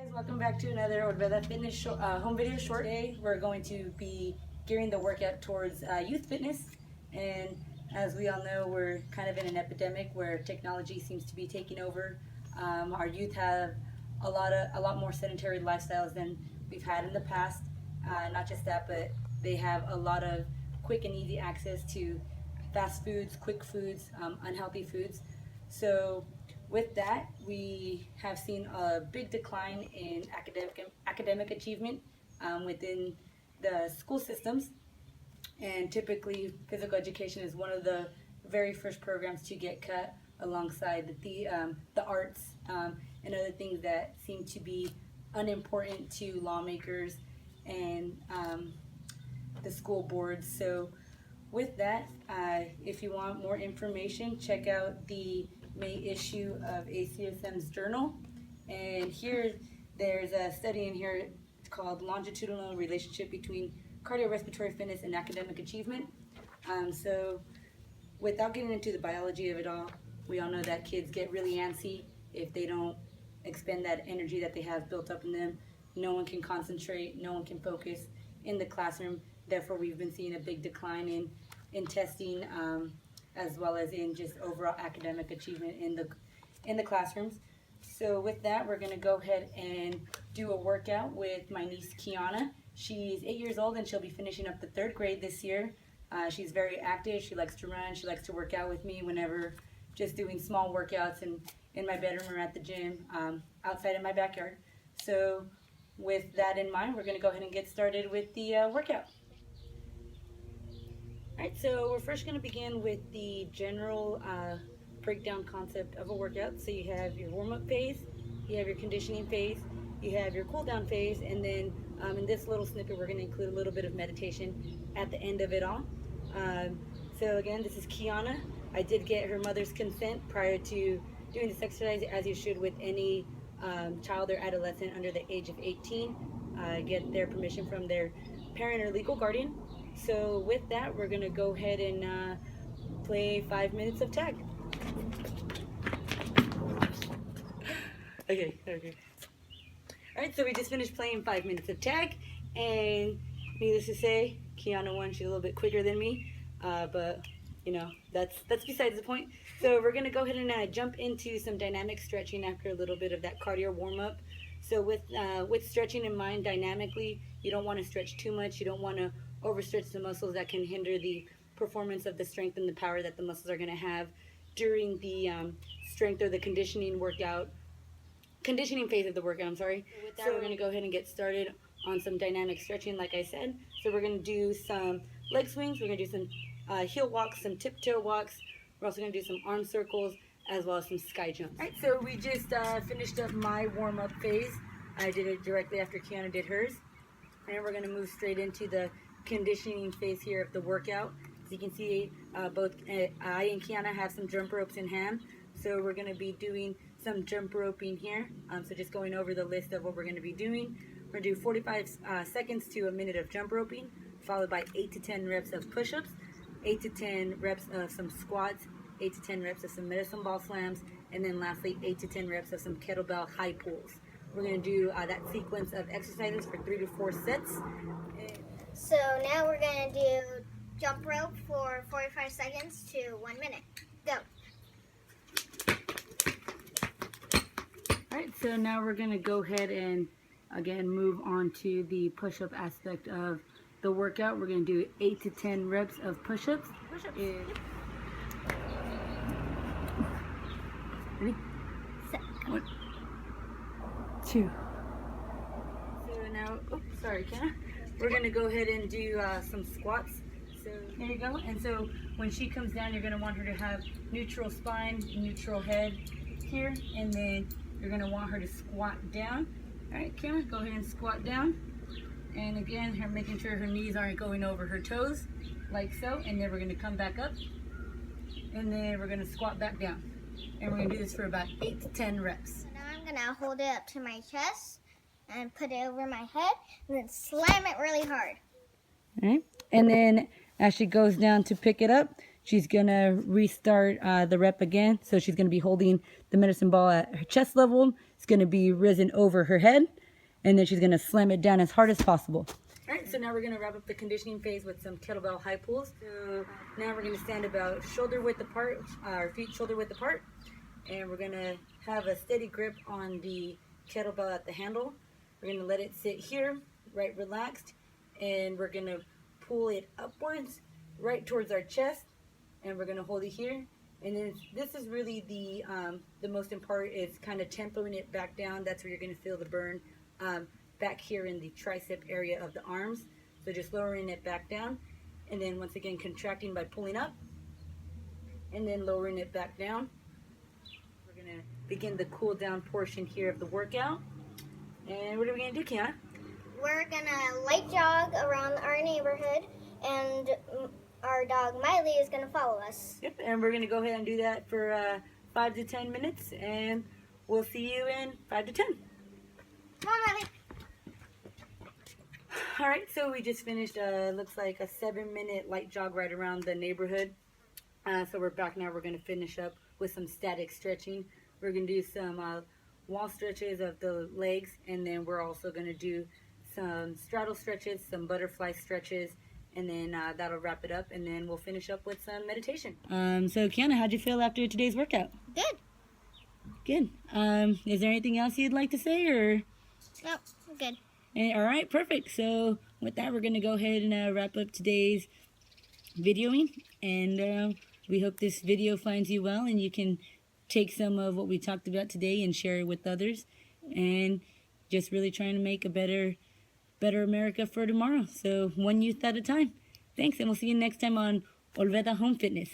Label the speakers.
Speaker 1: Guys, welcome back to another Olveda Fitness home video short. Today we're going to be gearing the workout towards youth fitness, and as we all know, we're kind of in an epidemic where technology seems to be taking over. Our youth have a lot more sedentary lifestyles than we've had in the past. Not just that, but they have a lot of quick and easy access to fast foods, quick foods, unhealthy foods. So with that, we have seen a big decline in academic achievement within the school systems, and typically physical education is one of the very first programs to get cut, alongside the arts and other things that seem to be unimportant to lawmakers and the school boards. So with that, if you want more information, check out the May issue of ACSM's journal. And here there's a study in here called Longitudinal Relationship Between Cardiorespiratory Fitness and Academic Achievement. So without getting into the biology of it all, we all know that kids get really antsy if they don't expend that energy that they have built up in them. No one can concentrate, no one can focus in the classroom. Therefore, we've been seeing a big decline in testing, as well as in just overall academic achievement in the classrooms. So with that, we're going to go ahead and do a workout with my niece Kiana. She's 8 years old and she'll be finishing up the 3rd grade this year. She's very active. She likes to run. She likes to work out with me whenever just doing small workouts in my bedroom or at the gym, outside in my backyard. So with that in mind, we're going to go ahead and get started with the workout. Alright, so we're first going to begin with the general breakdown concept of a workout. So you have your warm-up phase, you have your conditioning phase, you have your cool-down phase, and then in this little snippet we're going to include a little bit of meditation at the end of it all. So again, this is Kiana. I did get her mother's consent prior to doing this exercise, as you should with any child or adolescent under the age of 18. Get their permission from their parent or legal guardian. So with that, we're going to go ahead and play 5 minutes of tag. Okay. Alright, so we just finished playing 5 minutes of tag, and needless to say, Kiana won. She's a little bit quicker than me, but you know, that's besides the point. So we're going to go ahead and jump into some dynamic stretching after a little bit of that cardio warm-up. So with stretching in mind, dynamically, you don't want to stretch too much. You don't want to overstretch the muscles. That can hinder the performance of the strength and the power that the muscles are going to have during the strength or the conditioning phase of the workout. With that, we're going to go ahead and get started on some dynamic stretching, like I said. So we're going to do some leg swings. We're going to do some heel walks, some tiptoe walks. We're also going to do some arm circles, as well as some sky jumps. All right, so we just finished up my warm-up phase. I did it directly after Kiana did hers. And we're going to move straight into the conditioning phase here of the workout. As you can see, both I and Kiana have some jump ropes in hand. So we're going to be doing some jump roping here. So just going over the list of what we're going to be doing. We're going to do 45 seconds to a minute of jump roping, followed by 8 to 10 reps of push-ups, 8 to 10 reps of some squats, 8 to 10 reps of some medicine ball slams, and then lastly 8 to 10 reps of some kettlebell high pulls. We're going to do that sequence of exercises for 3 to 4 sets.
Speaker 2: So now we're going to do jump rope for 45 seconds to 1 minute. Go.
Speaker 1: Alright, so now we're going to go ahead and again move on to the push-up aspect of the workout. We're going to do 8 to 10 reps of push-ups. Ready?
Speaker 2: Set.
Speaker 1: 1, 2. So now, sorry, Kiana. We're going to go ahead and do some squats. So there you go. And so when she comes down, you're going to want her to have neutral spine, neutral head here, and then you're going to want her to squat down. All right, Kiana, go ahead and squat down. And again, her making sure her knees aren't going over her toes, like so. And then we're going to come back up, and then we're going to squat back down. And we're going to do this for about 8 to 10 reps.
Speaker 2: So now I'm going to hold it up to my chest and put it over my head, and then slam it really hard.
Speaker 1: All right. And then as she goes down to pick it up, she's going to restart the rep again. So she's going to be holding the medicine ball at her chest level. It's going to be risen over her head, and then she's going to slam it down as hard as possible. All right, so now we're going to wrap up the conditioning phase with some kettlebell high pulls. So now we're going to stand about shoulder width apart, our feet shoulder width apart, and we're going to have a steady grip on the kettlebell at the handle. We're going to let it sit here, right relaxed, and we're going to pull it upwards, right towards our chest, and we're going to hold it here. And then this is really the most important, is kind of tempoing it back down. That's where you're going to feel the burn back here in the tricep area of the arms. So just lowering it back down, and then once again contracting by pulling up, and then lowering it back down. We're going to begin the cool down portion here of the workout. And what are we going to do, Kiana?
Speaker 2: We're going to light jog around our neighborhood, and our dog Miley is going to follow us.
Speaker 1: Yep, and we're going to go ahead and do that for 5 to 10 minutes, and we'll see you in 5 to 10.
Speaker 2: Come on, Miley.
Speaker 1: All right, so we just finished, looks like a 7-minute light jog right around the neighborhood. So we're back now. We're going to finish up with some static stretching. We're going to do some wall stretches of the legs, and then we're also going to do some straddle stretches, some butterfly stretches, and then that'll wrap it up, and then we'll finish up with some meditation. So Kiana, how'd you feel after today's workout?
Speaker 2: Good.
Speaker 1: Good. Is there anything else you'd like to say, or?
Speaker 2: Nope, I'm good.
Speaker 1: All right, perfect. So with that, we're going to go ahead and wrap up today's videoing, and we hope this video finds you well, and you can take some of what we talked about today and share it with others, and just really trying to make a better America for tomorrow. So one youth at a time. Thanks, and we'll see you next time on Olveda Home Fitness.